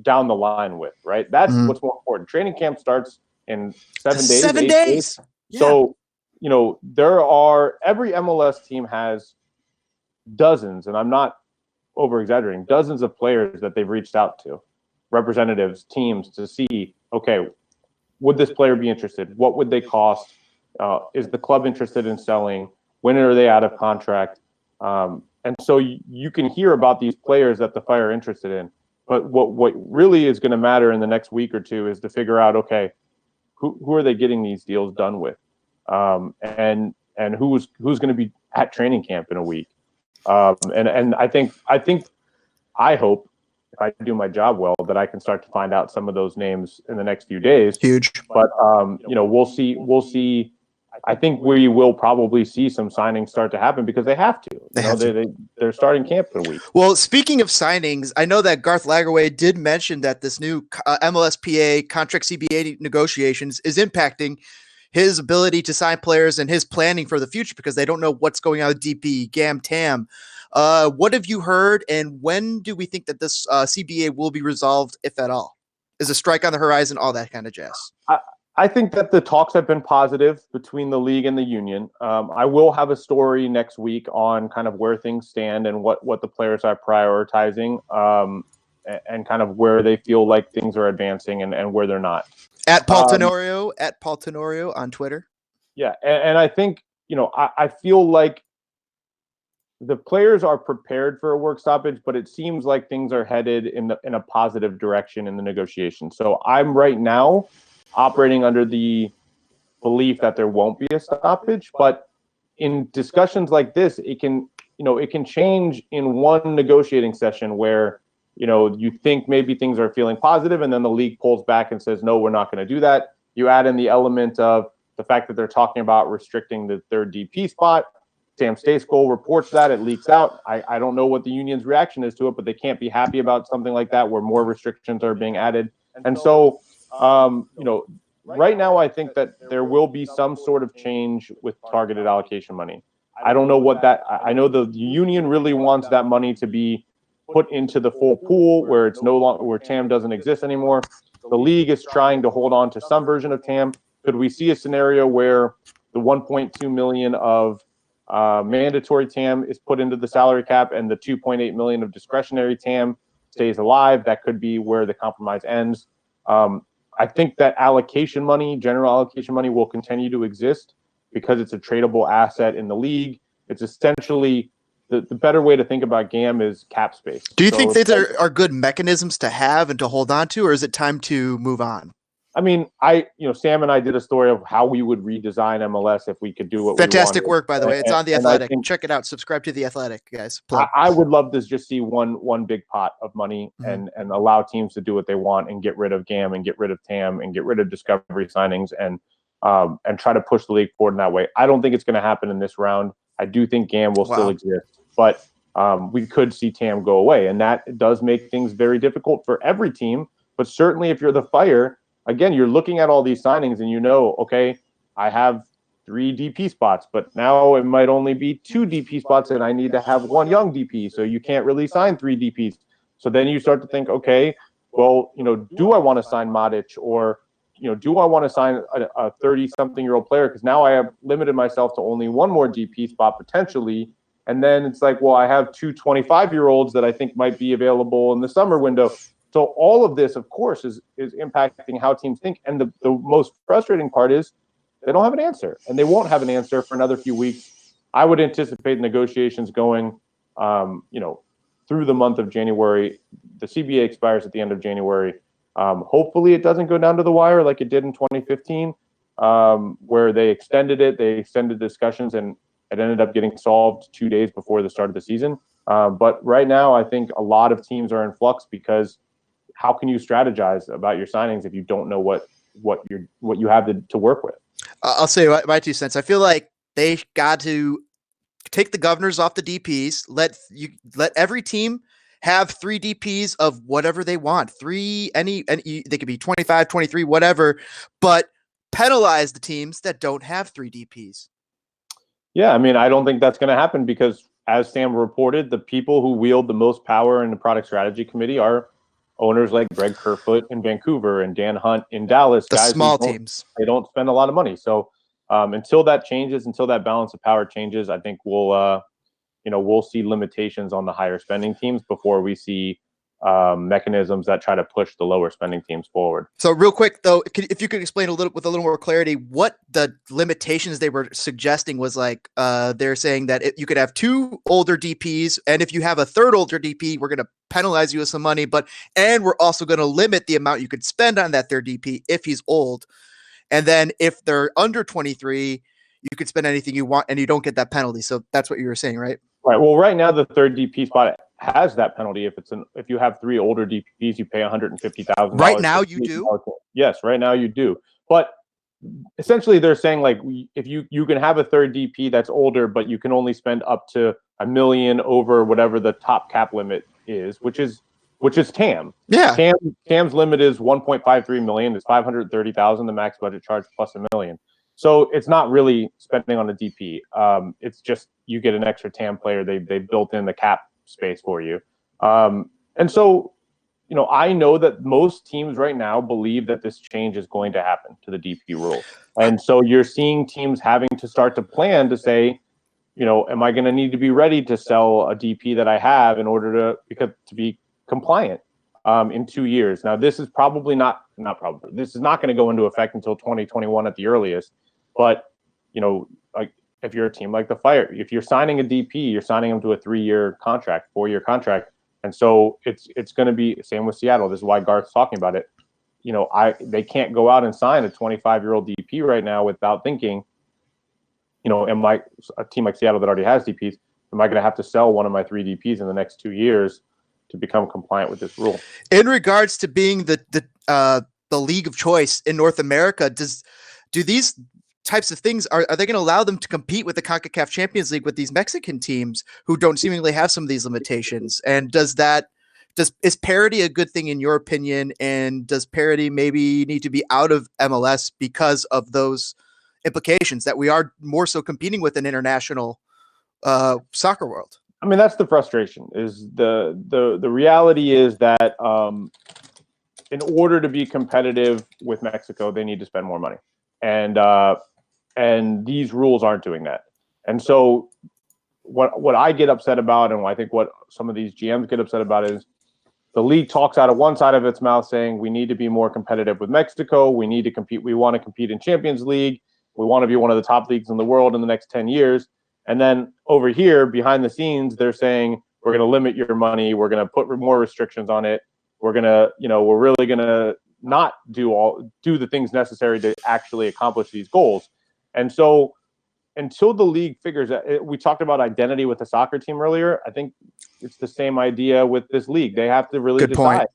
Speaker 2: down the line with, right? That's what's more important. Training camp starts in 7 days.
Speaker 1: 7 days.
Speaker 2: Yeah. So, every MLS team has dozens, and I'm not over exaggerating, dozens of players that they've reached out to, representatives, teams, to see, okay, would this player be interested? What would they cost? Is the club interested in selling? When are they out of contract? And so you can hear about these players that the Fire are interested in. But what really is going to matter in the next week or two is to figure out, okay, who are they getting these deals done with? And who's going to be at training camp in a week? And I hope if I do my job well that I can start to find out some of those names in the next few days.
Speaker 1: Huge.
Speaker 2: But we'll see. I think we will probably see some signings start to happen because they have to. They're starting camp in a week.
Speaker 1: Well, speaking of signings, I know that Garth Lagerwey did mention that this new MLSPA contract CBA negotiations is impacting his ability to sign players and his planning for the future because they don't know what's going on with DP, GAM, TAM. What have you heard, and when do we think that this CBA will be resolved, if at all? Is a strike on the horizon, all that kind of jazz?
Speaker 2: I think that the talks have been positive between the league and the union. I will have a story next week on kind of where things stand and what the players are prioritizing and kind of where they feel like things are advancing and where they're not.
Speaker 1: At Paul Tenorio on Twitter.
Speaker 2: Yeah, and I think, I feel like the players are prepared for a work stoppage, but it seems like things are headed in a positive direction in the negotiation. So I'm right now operating under the belief that there won't be a stoppage, but in discussions like this, it can change in one negotiating session where, you think maybe things are feeling positive and then the league pulls back and says, no, we're not going to do that. You add in the element of the fact that they're talking about restricting the third DP spot. Sam Stejskal reports that, it leaks out. I don't know what the union's reaction is to it, but they can't be happy about something like that where more restrictions are being added. And so, right now, I think that there will be some sort of change with targeted allocation money. I don't know what that. I know the union really wants that money to be put into the full pool where it's no longer where TAM doesn't exist anymore. The league is trying to hold on to some version of TAM. Could we see a scenario where the 1.2 million of mandatory TAM is put into the salary cap and the 2.8 million of discretionary TAM stays alive? That could be where the compromise ends. I think that general allocation money will continue to exist because it's a tradable asset in the league. It's essentially the better way to think about GAM is cap space.
Speaker 1: Do you think that are good mechanisms to have and to hold on to, or is it time to move on?
Speaker 2: I mean, Sam and I did a story of how we would redesign MLS if we could do what
Speaker 1: Fantastic
Speaker 2: we
Speaker 1: work, by the way. It's on The Athletic. Check it out. Subscribe to The Athletic, guys.
Speaker 2: I would love to just see one big pot of money and allow teams to do what they want and get rid of GAM and get rid of TAM and get rid of discovery signings and try to push the league forward in that way. I don't think it's going to happen in this round. I do think GAM will still exist, but we could see TAM go away, and that does make things very difficult for every team. But certainly, if you're the Fire, again, you're looking at all these signings and okay, I have 3 DP spots, but now it might only be 2 DP spots and I need to have 1 young DP. So you can't really sign 3 DPs. So then you start to think, okay, well, do I want to sign Madic or, do I want to sign a 30-something-year-old player? Because now I have limited myself to only 1 more DP spot potentially. And then it's like, well, I have 2 25-year-olds that I think might be available in the summer window. So all of this, of course, is impacting how teams think. And the most frustrating part is they don't have an answer, and they won't have an answer for another few weeks. I would anticipate negotiations going through the month of January. The CBA expires at the end of January. Hopefully it doesn't go down to the wire like it did in 2015, where they extended discussions, and it ended up getting solved 2 days before the start of the season. But right now, I think a lot of teams are in flux because how can you strategize about your signings if you don't know what you have to work with?
Speaker 1: I'll say my 2 cents. I feel like they got to take the governors off the DPs. Let every team have 3 DPs of whatever they want. Any they could be 25, 23, whatever, but penalize the teams that don't have 3 DPs.
Speaker 2: Yeah, I mean, I don't think that's going to happen because, as Sam reported, the people who wield the most power in the product strategy committee are owners like Greg Kerfoot in Vancouver and Dan Hunt in Dallas.
Speaker 1: The small teams.
Speaker 2: They don't spend a lot of money. So until that changes, until that balance of power changes, I think we'll see limitations on the higher spending teams before we see mechanisms that try to push the lower spending teams forward.
Speaker 1: So real quick though, if you could explain with a little more clarity, what the limitations they were suggesting was like, they're saying that you could have 2 older DPs, and if you have a 3rd older DP, we're going to penalize you with some money, and we're also going to limit the amount you could spend on that 3rd DP if he's old. And then if they're under 23, you could spend anything you want and you don't get that penalty. So that's what you were saying, right?
Speaker 2: Right. Well, right now the 3rd DP spot has that penalty. If you have 3 older DPs, you pay $150,000.
Speaker 1: Right now you do?
Speaker 2: Yes, right now you do. But essentially they're saying like if you can have a 3rd DP that's older, but you can only spend up to $1 million over whatever the top cap limit is, which is TAM.
Speaker 1: Yeah.
Speaker 2: TAM's limit is $1.53 million. It's $530,000, the max budget charge plus $1 million. So it's not really spending on a DP. It's just you get an extra TAM player. They built in the cap space for you. And so, I know that most teams right now believe that this change is going to happen to the DP rule. And so you're seeing teams having to start to plan to say, am I going to need to be ready to sell a DP that I have in order to be compliant in 2 years? Now, this is probably this is not going to go into effect until 2021 at the earliest. But, like if you're a team like the Fire, if you're signing a DP, you're signing them to a 3-year contract, 4-year contract. And so it's going to be same with Seattle. This is why Garth's talking about it. They can't go out and sign a 25-year-old DP right now without thinking, am I a team like Seattle that already has DPs? Am I going to have to sell one of my 3 DPs in the next 2 years to become compliant with this rule?
Speaker 1: In regards to being the league of choice in North America, do these types of things are they going to allow them to compete with the CONCACAF Champions League with these Mexican teams who don't seemingly have some of these limitations? And is parity a good thing in your opinion? And does parity maybe need to be out of MLS because of those implications that we are more so competing with an international soccer world?
Speaker 2: I mean, that's the frustration. Is the reality is that in order to be competitive with Mexico, they need to spend more money, and these rules aren't doing that. And so, what I get upset about, and I think what some of these GMs get upset about, is the league talks out of one side of its mouth saying we need to be more competitive with Mexico. We need to compete. We want to compete in Champions League. We want to be one of the top leagues in the world in the next 10 years. And then over here, behind the scenes, they're saying we're going to limit your money. We're going to put more restrictions on it. We're going to, we're really going to not do the things necessary to actually accomplish these goals. And so until the league figures out, we talked about identity with the soccer team earlier. I think it's the same idea with this league. They have to really decide,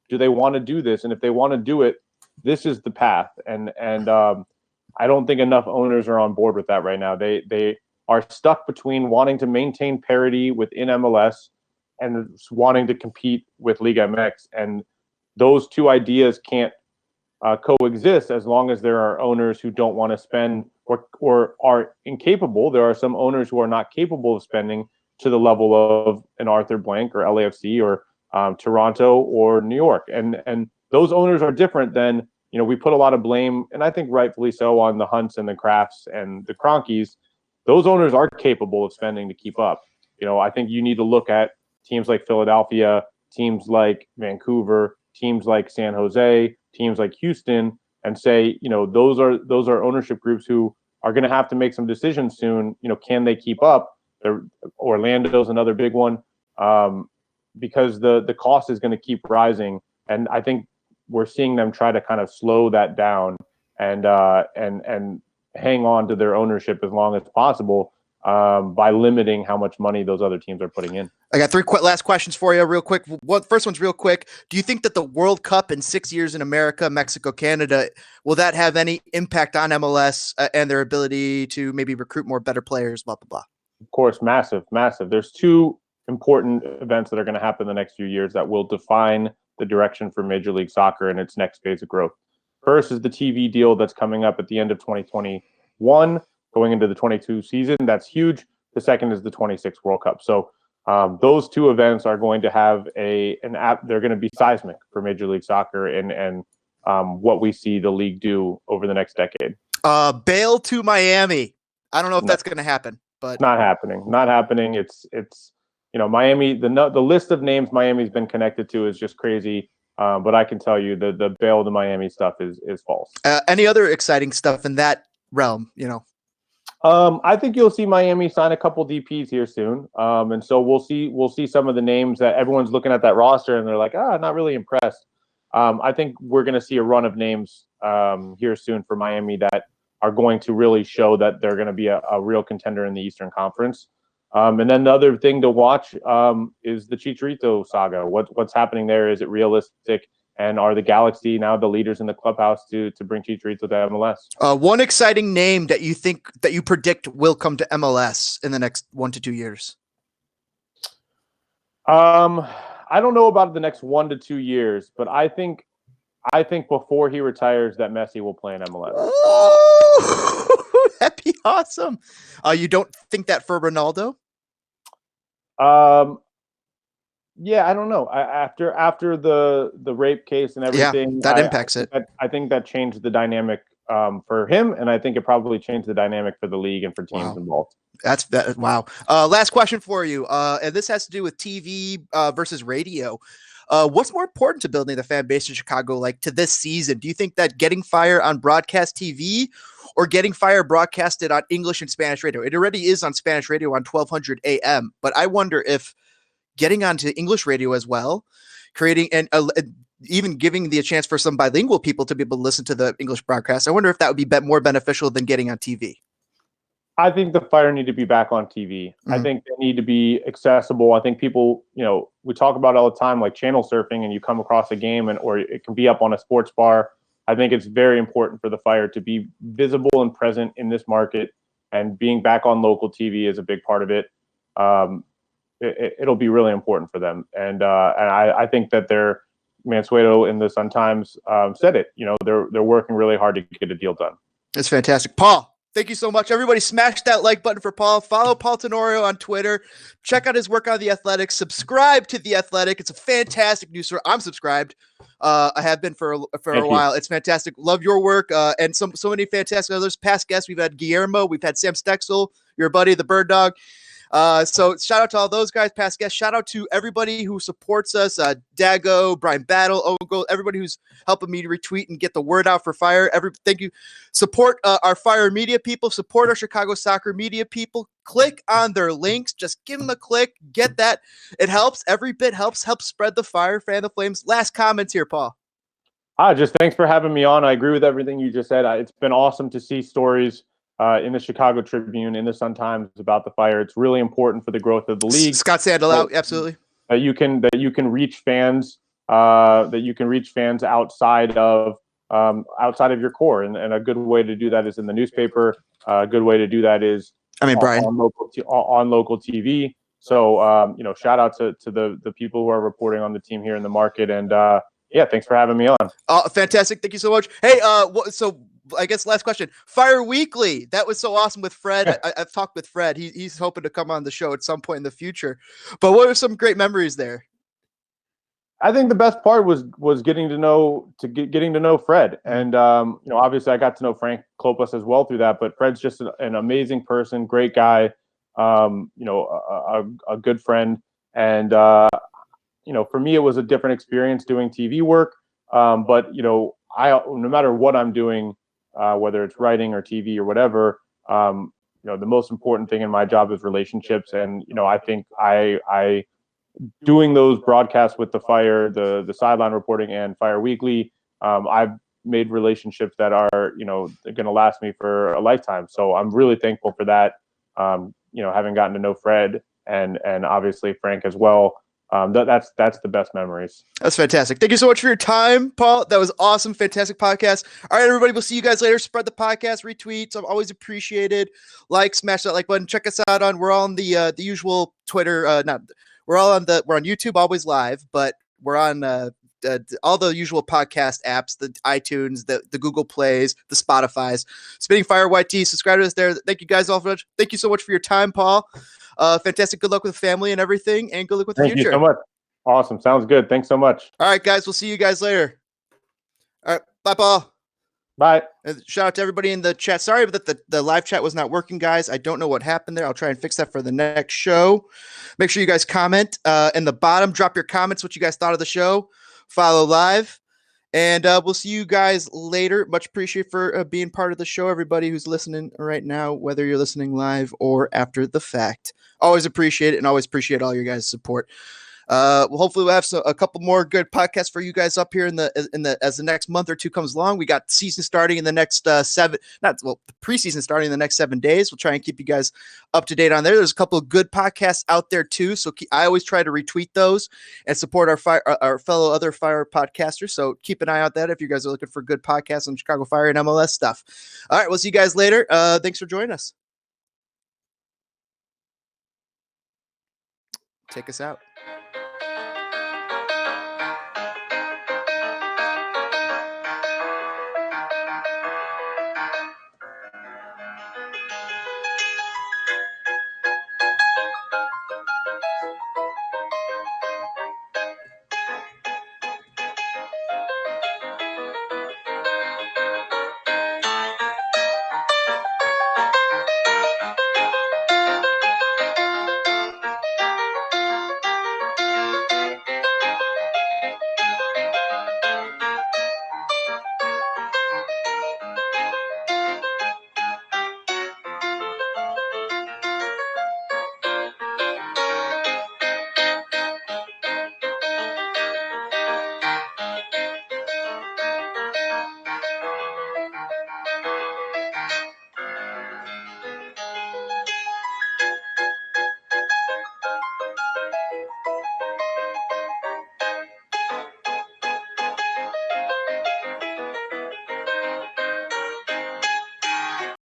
Speaker 2: do they want to do this? And if they want to do it, this is the path. And I don't think enough owners are on board with that right now. They are stuck between wanting to maintain parity within MLS and wanting to compete with Liga MX. And those two ideas can't coexist as long as there are owners who don't want to spend or are incapable. There are some owners who are not capable of spending to the level of an Arthur Blank or LAFC or Toronto or New York. And those owners are different than, we put a lot of blame, and I think rightfully so, on the Hunts and the Crafts and the Cronkies. Those owners are capable of spending to keep up. I think you need to look at teams like Philadelphia, teams like Vancouver, teams like San Jose, teams like Houston, and say, those are ownership groups who are going to have to make some decisions soon. Can they keep up? Orlando's another big one, because the cost is going to keep rising, and I think we're seeing them try to kind of slow that down and hang on to their ownership as long as possible, by limiting how much money those other teams are putting in.
Speaker 1: I got three last questions for you real quick. First one's real quick. Do you think that the World Cup in 6 years in America, Mexico, Canada, will that have any impact on MLS and their ability to maybe recruit more better players, blah, blah, blah?
Speaker 2: Of course, massive. There's two important events that are going to happen in the next few years that will define the direction for Major League Soccer and its next phase of growth. First is the TV deal that's coming up at the end of 2021, going into the 22 season. That's huge. The second is the 26 World Cup. So those two events are going to have an app. They're going to be seismic for Major League Soccer and what we see the league do over the next decade.
Speaker 1: Bale to Miami. I don't know if that's going to happen, but
Speaker 2: not happening. It's Miami. The list of names Miami's been connected to is just crazy. But I can tell you the Bale to Miami stuff is false.
Speaker 1: Any other exciting stuff in that realm?
Speaker 2: I think you'll see Miami sign a couple DPs here soon, and so we'll see some of the names that everyone's looking at that roster and they're like, not really impressed. I think we're going to see a run of names here soon for Miami that are going to really show that they're going to be a real contender in the Eastern Conference. And then the other thing to watch is the Chicharito saga. What's happening there? Is it realistic? And are the Galaxy now the leaders in the clubhouse to bring Chicharito to MLS?
Speaker 1: One exciting name that you predict will come to MLS in the next 1 to 2 years.
Speaker 2: I don't know about the next 1 to 2 years, but I think before he retires that Messi will play in MLS.
Speaker 1: Oh, that'd be awesome. You don't think that for Ronaldo?
Speaker 2: Yeah, I don't know. After the rape case and everything,
Speaker 1: that impacts it.
Speaker 2: I think that changed the dynamic for him, and I think it probably changed the dynamic for the league and for teams involved.
Speaker 1: Wow. Last question for you, and this has to do with TV versus radio. What's more important to building the fan base in Chicago, like to this season? Do you think that getting Fire on broadcast TV or getting Fire broadcasted on English and Spanish radio? It already is on Spanish radio on 1200 AM, but I wonder if getting onto English radio as well, creating and even giving the chance for some bilingual people to be able to listen to the English broadcast. I wonder if that would be more beneficial than getting on TV.
Speaker 2: I think the Fire need to be back on TV. Mm-hmm. I think they need to be accessible. I think people, we talk about it all the time, like channel surfing, and you come across a game or it can be up on a sports bar. I think it's very important for the Fire to be visible and present in this market, and being back on local TV is a big part of it. It'll be really important for them. And I think that Mansueto in the Sun-Times said it. They're working really hard to get a deal done.
Speaker 1: It's fantastic. Paul, thank you so much. Everybody smash that like button for Paul. Follow Paul Tenorio on Twitter. Check out his work on The Athletic. Subscribe to The Athletic. It's a fantastic news story. I'm subscribed. I have been for a while. It's fantastic. Love your work. And so many fantastic others. Past guests, we've had Guillermo. We've had Sam Stexel, your buddy, the Bird Dog. So shout out to all those guys, past guests. Shout out to everybody who supports us. Dago, Brian Battle, Ogo, everybody who's helping me to retweet and get the word out for Fire. Thank you. Support our Fire media people. Support our Chicago soccer media people. Click on their links. Just give them a click. Get that. It helps. Every bit helps. Help spread the Fire, fan the flames. Last comments here, Paul.
Speaker 2: Just thanks for having me on. I agree with everything you just said. It's been awesome to see stories in the Chicago Tribune, in the Sun-Times about the Fire. It's really important for the growth of the league.
Speaker 1: Scott Sandel out, absolutely.
Speaker 2: That you can reach fans. That you can reach fans outside of your core, and a good way to do that is in the newspaper. A good way to do that is
Speaker 1: Brian,
Speaker 2: on local TV. So shout out to the people who are reporting on the team here in the market, and thanks for having me on.
Speaker 1: Fantastic, thank you so much. Hey, so I guess last question. Fire Weekly. That was so awesome with Fred. I've talked with Fred. He's hoping to come on the show at some point in the future. But what are some great memories there?
Speaker 2: I think the best part was getting to know Fred, and obviously I got to know Frank Klopas as well through that. But Fred's just an amazing person, great guy, a good friend, and for me it was a different experience doing TV work. But I no matter what I'm doing, whether it's writing or TV or whatever, the most important thing in my job is relationships. And, I think I doing those broadcasts with the Fire, the sideline reporting and Fire Weekly, I've made relationships that are, going to last me for a lifetime. So I'm really thankful for that. Having gotten to know Fred and obviously Frank as well. That's the best memories.
Speaker 1: That's fantastic. Thank you so much for your time, Paul. That was awesome. Fantastic podcast. All right, everybody. We'll see you guys later. Spread the podcast, retweets. I'm always appreciated. Like, smash that like button. Check us out we're on the usual Twitter. We're on YouTube, always live, but we're on all the usual podcast apps, the iTunes, the Google Plays, the Spotify's. Spitting Fire YT. Subscribe to us there. Thank you guys all so much. Thank you so much for your time, Paul. Fantastic. Good luck with the family and everything, and good luck with the future.
Speaker 2: Thank you so much. Awesome. Sounds good. Thanks so much.
Speaker 1: All right, guys. We'll see you guys later. All right. Bye, Paul.
Speaker 2: Bye.
Speaker 1: And shout out to everybody in the chat. Sorry that the live chat was not working, guys. I don't know what happened there. I'll try and fix that for the next show. Make sure you guys comment in the bottom. Drop your comments, what you guys thought of the show. Follow live. And we'll see you guys later. Much appreciated for being part of the show, everybody who's listening right now, whether you're listening live or after the fact. Always appreciate it, and always appreciate all your guys' support. Well, hopefully we'll have a couple more good podcasts for you guys up here as the next month or two comes along. We got season starting in the next the preseason starting in the next 7 days. We'll try and keep you guys up to date on there. There's a couple of good podcasts out there too. So I always try to retweet those and support our fellow other Fire podcasters. So keep an eye out that if you guys are looking for good podcasts on Chicago Fire and MLS stuff. All right. We'll see you guys later. Thanks for joining us. Take us out.